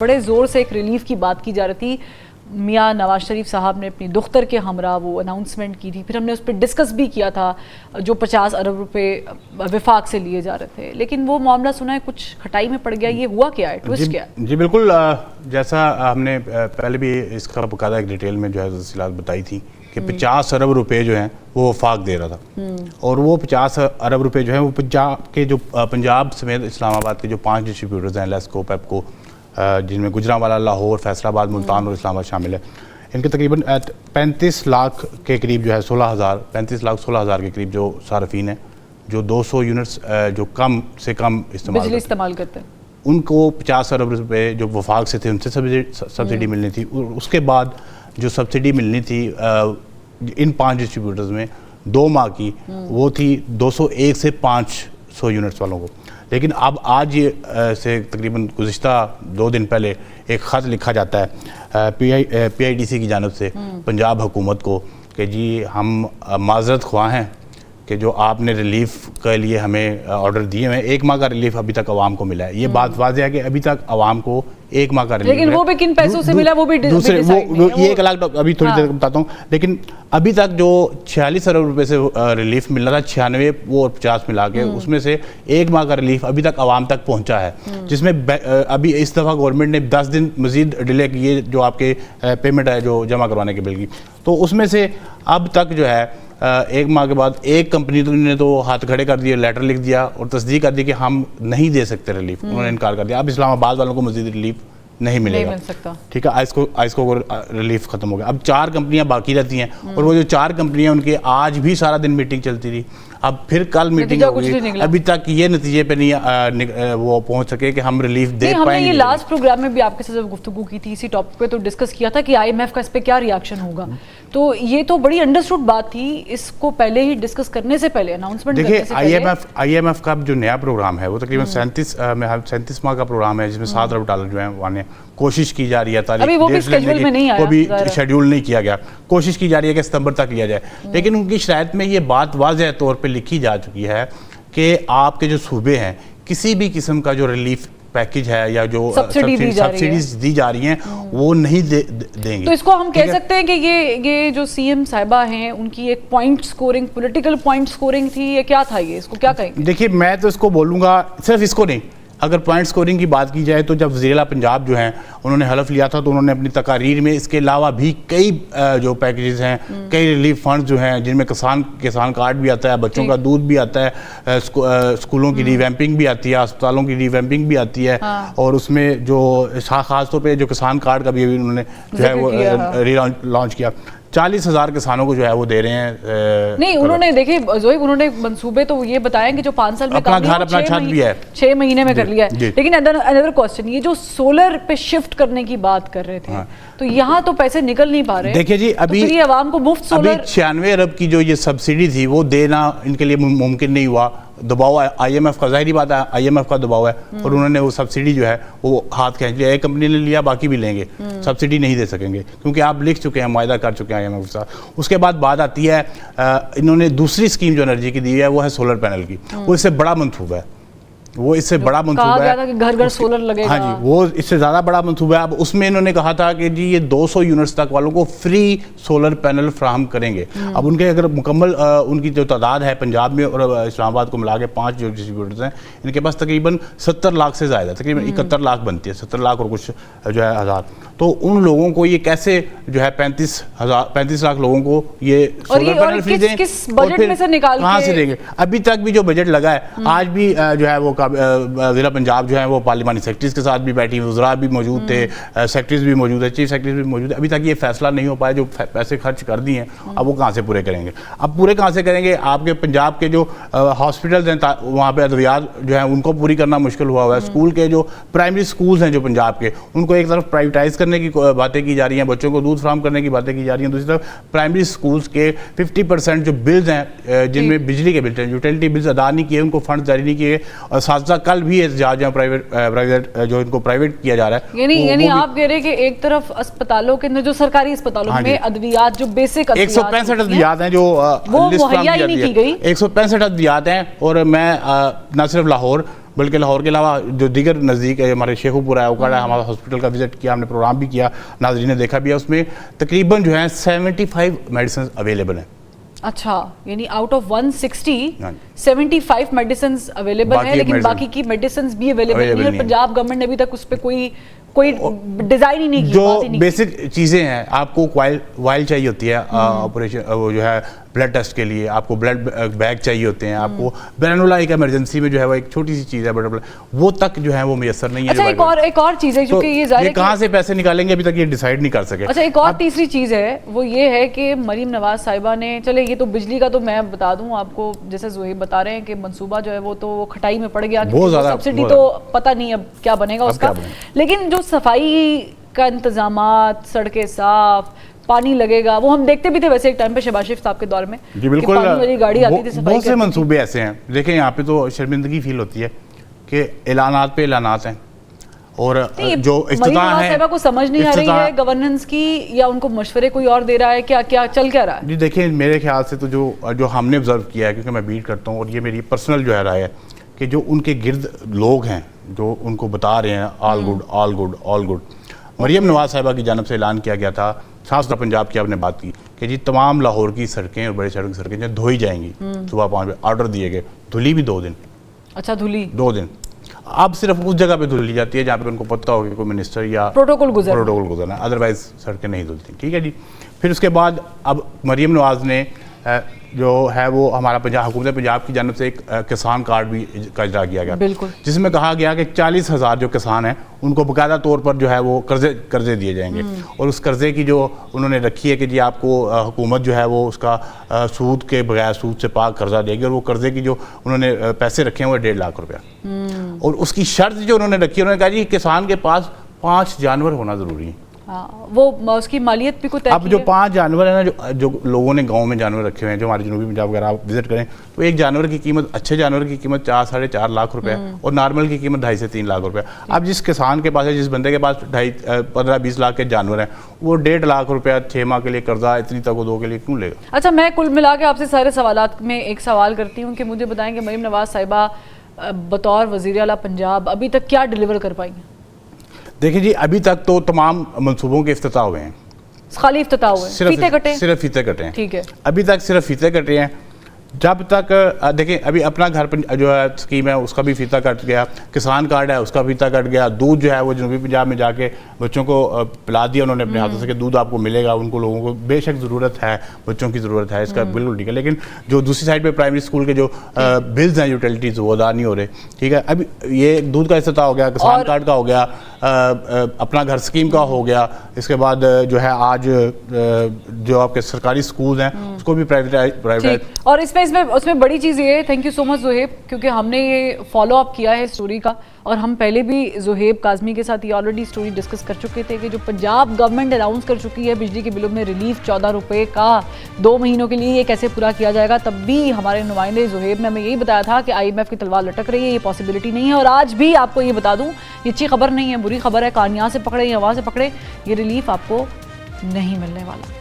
بڑے زور سے ایک ریلیف کی بات کی جا رہی تھی. میاں نواز شریف صاحب نے اپنی دختر کے ہمراہ وہ اناؤنسمنٹ کی تھی, پھر ہم نے اس پہ ڈسکس بھی کیا تھا جو 50 ارب روپے وفاق سے لیے جا رہے تھے, لیکن وہ معاملہ سنا ہے کچھ کھٹائی میں پڑ گیا. یہ ہوا کیا ہے, ٹوسٹ کیا ہے؟ جی بالکل, جیسا ہم نے پہلے بھی اس کا باقاعدہ ایک ڈیٹیل میں جو ہے تفصیلات بتائی تھی کہ 50 ارب روپے جو ہیں وہ وفاق دے رہا تھا, اور وہ 50 ارب روپے جو ہیں وہ پنجاب سمیت اسلام آباد کے جو 5 ڈسٹریبیوٹرز ہیں, لیسکو, پیپکو, جن میں گجرانوالہ, لاہور, فیصل آباد, ملتان اور اسلام آباد شامل ہے, ان کے تقریباً 35 لاکھ کے قریب جو ہے 35 لاکھ 16 ہزار کے قریب جو صارفین ہیں جو 200 یونٹس جو کم سے کم بجلی استعمال کرتے ہیں, ان کو 50 ارب روپے جو وفاق سے تھے ان سے سبسڈی ملنی تھی. اور اس کے بعد جو سبسڈی ملنی تھی ان 5 ڈسٹریبیوٹرز میں 2 ماہ کی, وہ تھی 201 سے 500 یونٹس والوں کو. لیکن اب آج یہ سے تقریباً گزشتہ 2 دن پہلے ایک خط لکھا جاتا ہے پی آئی ڈی سی کی جانب سے پنجاب حکومت کو کہ جی ہم معذرت خواہ ہیں کہ جو آپ نے ریلیف کے لیے ہمیں آرڈر دیے ہیں, 1 ماہ کا ریلیف ابھی تک عوام کو ملا ہے. یہ بات واضح ہے کہ ابھی تک عوام کو 1 ماہ کا ریلیف, لیکن وہ بھی کن پیسوں سے ملا وہ بھی دوسرے یہ 1 لاکھ ابھی تھوڑی دیر بتاتا ہوں. لیکن ابھی تک جو 46 ارب روپے سے ریلیف مل رہا تھا, 96 وہ 50 ملا کے, اس میں سے 1 ماہ کا ریلیف ابھی تک عوام تک پہنچا ہے, جس میں ابھی اس دفعہ گورنمنٹ نے 10 دن مزید ڈیلے کیے جو آپ کے پیمنٹ ہے جو جمع کروانے کے بل کی. تو اس میں سے اب تک جو ہے 1 ماہ کے بعد ایک کمپنی نے تو ہاتھ کھڑے کر دیے, لیٹر لکھ دیا اور تصدیق کر دی کہ ہم نہیں دے سکتے ریلیف, انہوں نے انکار کر دیا. اب اسلام آباد والوں کو مزید ریلیف نہیں ملے گا, ٹھیک ہے, آئس کو ریلیف ختم ہو گیا. اب 4 کمپنیاں باقی رہتی ہیں, اور وہ جو 4 کمپنیاں ان کے آج بھی سارا دن میٹنگ چلتی رہی, اب پھر کل میٹنگ ہوگی, ابھی تک یہ نتیجے پہ نہیں وہ پہنچ سکے کہ ہم ریلیف دے پائیں گے. ہم نے یہ لاسٹ پروگرام میں بھی آپ کے ساتھ گفتگو کی تھی اسی ٹاپک پہ, تو ڈسکس کیا تھا کہ IMF کا اس پہ کیا ریاکشن ہوگا. تو یہ تو بڑی انڈرسٹوڈ بات تھی, اس کو پہلے ہی ڈسکس کرنے سے پہلے, اناؤنسمنٹ کرنے سے پہلے. دیکھیں IMF کا جو نیا پروگرام ہے وہ تقریباً 37 ماہ کا پروگرام ہے, جس میں 7 ارب ڈالر جو ہیں وہ کوشش کی جا رہی ہے, وہ بھی شیڈول میں نہیں آیا, وہ بھی شیڈول نہیں کیا گیا, کوشش کی جا رہی ہے کہ ستمبر تک لیا جائے. لیکن ان کی شرائط میں یہ بات واضح طور پہ لکھی جا چکی ہے کہ آپ کے جو صوبے ہیں کسی بھی قسم کا جو ریلیف پیکج ہے یا جو سبسڈیز دی جا رہی ہیں وہ نہیں دیں گے. تو اس کو ہم کہہ سکتے ہیں کہ یہ جو CM صاحبہ ہیں ان کی ایک point scoring, political point scoring تھی, یہ کیا تھا, یہ اس کو کیا کہیں گے؟ دیکھیے میں تو اس کو بولوں گا, صرف اس کو نہیں, اگر پوائنٹ سکورنگ کی بات کی جائے تو جب وزیر اعلیٰ پنجاب جو ہیں انہوں نے حلف لیا تھا تو انہوں نے اپنی تقاریر میں اس کے علاوہ بھی کئی جو پیکیجز ہیں, کئی ریلیف فنڈز جو ہیں جن میں کسان کارڈ بھی آتا ہے, بچوں کا دودھ بھی آتا ہے, اسکولوں کی ریویمپنگ بھی آتی ہے, اسپتالوں کی ریویمپنگ بھی آتی ہے, اور اس میں جو خاص طور پہ جو کسان کارڈ کا بھی انہوں نے جو ہے وہ ری لانچ کیا. 40,000 کسانوں کو جو ہے وہ دے رہے ہیں. نہیں انہوں نے دیکھیں زوہیب, انہوں نے منصوبے تو یہ بتائیں کہ جو 5 سال میں اپنا گھر اپنا چھت بھی ہے 6 مہینے میں کر لیا ہے. لیکن another question, یہ جو سولر پہ شفٹ کرنے کی بات کر رہے تھے تو یہاں تو پیسے نکل نہیں پا رہے. دیکھیں جی ابھی یہ عوام کو مفت سولر 96 ارب کی جو یہ سبسڈی تھی وہ دینا ان کے لیے ممکن نہیں ہوا. دباؤ ہے IMF کا, ظاہری بات ہے IMF کا دباؤ ہے, اور انہوں نے وہ سبسڈی جو ہے وہ ہاتھ کھینچ لیا. ایک کمپنی نے لیا, باقی بھی لیں گے, سبسڈی نہیں دے سکیں گے کیونکہ آپ لکھ چکے ہیں, معاہدہ کر چکے ہیں IMF کے ساتھ. اس کے بعد بات آتی ہے انہوں نے دوسری اسکیم جو انرجی کی دی ہے وہ ہے سولر پینل کی. وہ اس سے بڑا منصوبہ ہے, وہ اس سے بڑا منصوبہ ہے کہ گھر گھر سولر لگے گا. ہاں جی, وہ اس سے زیادہ بڑا منصوبہ ہے. اب اس میں انہوں نے کہا تھا کہ جی یہ 200 یونٹس تک والوں کو فری سولر پینل فراہم کریں گے. اب ان کے اگر مکمل ان کی جو تعداد ہے پنجاب میں اور اسلام آباد کو ملا کے 5 جو ڈسٹریبیوٹرز ہیں, ان کے پاس تقریباً 70 لاکھ سے زائد ہے, تقریباً 71 لاکھ بنتی ہے, 70 لاکھ اور کچھ جو ہے ہزار. تو ان لوگوں کو یہ کیسے جو ہے 35 لاکھ لوگوں کو یہ سولر پینل فری دیں, کہاں سے دیں گے؟ ابھی تک بھی جو بجٹ لگا ہے, آج بھی جو ہے وہ ضلع پنجاب جو ہیں وہ پارلیمانی سیکرٹریز کے ساتھ بھی بیٹھی, وزراء بھی موجود تھے, سیکرٹریز بھی موجود ہے, چیف سیکرٹریز بھی موجود ہے. ابھی تک یہ فیصلہ نہیں ہو پایا, جو پیسے خرچ کر دیے ہیں اب وہ کہاں سے پورے کریں گے. اب پورے کہاں سے کریں گے؟ آپ کے پنجاب کے جو ہاسپٹلز ہیں وہاں پہ ادویات جو ہیں ان کو پوری کرنا مشکل ہوا ہے. اسکول کے جو پرائمری اسکولز ہیں جو پنجاب کے, ان کو ایک طرف پرائیویٹائز کرنے کی باتیں کی جا رہی ہیں, بچوں کو دودھ فراہم کرنے کی باتیں کی جا رہی ہیں, دوسری طرف پرائمری اسکولز کے 50% جو بلز ہیں جن میں بجلی کے بلز ہیں, یوٹیلٹی بلز ادا نہیں کیے, ان کو فنڈ جاری نہیں کیے, اور ساتھ کل بھی احتجاج ہیں پرائیویٹ جو ان کو پرائیویٹ کیا جا رہا ہے. یعنی آپ کہہ رہے ہیں کہ ایک طرف اسپتالوں کے اندر جو سرکاری اسپتالوں میں ادویات جو بیسک 165 ادویات ہیں جو وہ مہیا ہی نہیں کی گئی, 165 ادویات ہیں, اور میں نہ صرف لاہور بلکہ لاہور کے علاوہ جو دیگر نزدیک ہے ہمارے شیخو پورہ ہے, اوکاڑا ہے, ہمارا ہاسپٹل کا وزٹ کیا ہم نے, پروگرام بھی کیا, ناظرین نے دیکھا بھی ہے, اس میں تقریباً جو ہیں 75 میڈیسنز اویلیبل ہیں. اچھا, یعنی آؤٹ آف 160 75 میڈیسنز اویلیبل ہیں, لیکن باقی کی میڈیسنز بھی اویلیبل نہیں ہے. پنجاب گورنمنٹ نے ابھی تک اس پہ کوئی ڈیزائن ہی نہیں کی. جو بیسک چیزیں ہیں, آپ کو وائل چاہیے ہوتی ہے آپریشن وہ جو ہے بلڈ ٹیسٹ کے لیے, آپ کو بلڈ بیگ چاہیے ہوتے ہیں, آپ کو برینولا ایک ایمرجنسی میں جو ہے وہ ایک چھوٹی سی چیز ہے, وہ تک جو ہے وہ میسر نہیں ہے. اچھا, ایک اور چیز ہے جو کہ یہ کہاں سے پیسے نکالیں گے ابھی تک یہ ڈیسائیڈ نہیں کر سکے. اچھا, ایک اور تیسری چیز ہے وہ یہ ہے کہ مریم نواز صاحبہ نے, چلے یہ تو بجلی کا تو میں بتا دوں آپ کو, جیسے زہیب بتا رہے ہیں کہ منصوبہ جو ہے وہ تو کھٹائی میں پڑ گیا, سبسڈی تو پتہ نہیں اب کیا بنے گا اس کا, لیکن جو صفائی کا انتظامات, سڑکیں صاف, پانی لگے گا, وہ ہم دیکھتے بھی تھے ویسے ایک ٹائم پہ شہباز شریف صاحب کے دور میں. جی بالکل, پانی والی گاڑی آتی تھی, بہت سے منصوبے ایسے ہیں. دیکھیں یہاں پہ تو شرمندگی فیل ہوتی ہے کہ اعلانات پہ اعلانات ہیں, اور جو افتتاح ہے کو سمجھ نہیں آ رہی ہے گورننس کی, یا ان کو مشورے کوئی اور دے رہا ہے, کیا چل کیا رہا ہے. جی دیکھیں, میرے خیال سے تو جو ہم نے آبزرو کیا ہے, کیونکہ میں بیٹ کرتا ہوں اور یہ میری پرسنل جو ہے رائے ہے, کہ جو ان کے گرد لوگ ہیں جو ان کو بتا رہے ہیں all good all good all good, Maryam Nawaz صاحبہ کی جانب سے اعلان کیا گیا تھا, صاف ستھرا پنجاب کی آپ نے بات کی کہ جی تمام لاہور کی سڑکیں اور بڑی سڑکیں جو دھوئی جائیں گی, صبح 5 بجے آرڈر دیے گئے, دھلی بھی 2 دن. اچھا, دھلی 2 دن. اب صرف اس جگہ پہ دھل لی جاتی ہے جہاں پہ ان کو پتہ ہو کہ کوئی منسٹر یا پروٹوکول گزرنا ہے, ادروائز سڑکیں نہیں دھلتی. ٹھیک ہے جی. پھر اس کے بعد اب مریم نواز نے جو ہے وہ ہمارا حکومت پنجاب کی جانب سے ایک کسان کارڈ بھی کا اجرا کیا گیا, جس میں کہا گیا کہ 40,000 جو کسان ہیں ان کو باقاعدہ طور پر جو ہے وہ قرضے دیے جائیں گے, اور اس قرضے کی جو انہوں نے رکھی ہے کہ جی آپ کو حکومت جو ہے وہ اس کا سود کے بغیر, سود سے پاک قرضہ دے گی, اور وہ قرضے کی جو انہوں نے پیسے رکھے ہیں وہ 1.5 لاکھ روپیہ. اور اس کی شرط جو انہوں نے رکھی ہے, انہوں نے کہا جی کسان کے پاس 5 جانور ہونا ضروری ہے. وہ اس کی مالیت بھی کوئی طے کی ہے. اب جو 5 جانور ہیں نا, جو لوگوں نے گاؤں میں جانور رکھے ہوئے ہیں, جو ہمارے جنوبی پنجاب وغیرہ آپ وزٹ کریں تو ایک جانور کی قیمت, اچھے جانور کی قیمت 4-4.5 لاکھ روپے, اور نارمل کی قیمت 2.5 سے 3 لاکھ روپے. اب جس کسان کے پاس ہے, جس بندے کے پاس 15-20 لاکھ کے جانور ہیں, وہ 1.5 لاکھ روپیہ 6 ماہ کے لیے قرضہ اتنی تک 2 کے لیے کیوں لے گا. اچھا, میں کل ملا کے آپ سے سارے سوالات میں ایک سوال کرتی ہوں کہ مجھے بتائیں کہ مریم نواز صاحبہ بطور وزیر اعلیٰ پنجاب ابھی تک کیا ڈیلیور کر پائی ہیں؟ دیکھیں جی, ابھی تک تو تمام منصوبوں کے افتتاح ہوئے ہیں, خالی افتتاح ہوئے, فیتے کٹے, صرف فیتے کٹے ہیں. ٹھیک ہے, ابھی تک صرف فیتے کٹے ہیں. جب تک دیکھیں ابھی اپنا گھر جو ہے اسکیم ہے اس کا بھی فیتہ کٹ گیا, کسان کارڈ ہے اس کا فیتہ کٹ گیا, دودھ جو ہے وہ جنوبی پنجاب میں جا کے بچوں کو پلا دیا انہوں نے اپنے ہاتھوں سے کہ دودھ آپ کو ملے گا. ان کو لوگوں کو بے شک ضرورت ہے, بچوں کی ضرورت ہے, اس کا بالکل ٹھیک ہے, لیکن جو دوسری سائڈ پہ پرائمری اسکول کے جو بلز ہیں یوٹیلیٹیز وہ ادا نہیں ہو رہے. ٹھیک ہے, ابھی یہ دودھ کا افتتاح ہو گیا, کسان کارڈ کا ہو گیا, اپنا گھر اسکیم کا ہو گیا, اس کے بعد جو ہے آج جو آپ کے سرکاری اسکولز ہیں اس کو بھی پرائیویٹ. اور اس میں بڑی چیز یہ ہے, تھینک یو سو مچ زہیب, کیونکہ ہم نے یہ فالو اپ کیا ہے اسٹوری کا, اور ہم پہلے بھی زہیب کاظمی کے ساتھ یہ آلریڈی اسٹوری ڈسکس کر چکے تھے کہ جو پنجاب گورنمنٹ اناؤنس کر چکی ہے بجلی کے بلوں میں ریلیف 14 روپے کا 2 مہینوں کے لیے, یہ کیسے پورا کیا جائے گا. تب بھی ہمارے نمائندے زہیب نے ہمیں یہی بتایا تھا کہ IMF کی تلوار لٹک رہی ہے, یہ پاسبلٹی نہیں ہے. اور آج بھی آپ کو یہ بتا دوں, یہ اچھی خبر نہیں ہے, بری خبر ہے, کان یہاں سے پکڑے یا وہاں سے پکڑے, یہ ریلیف آپ کو نہیں ملنے والا.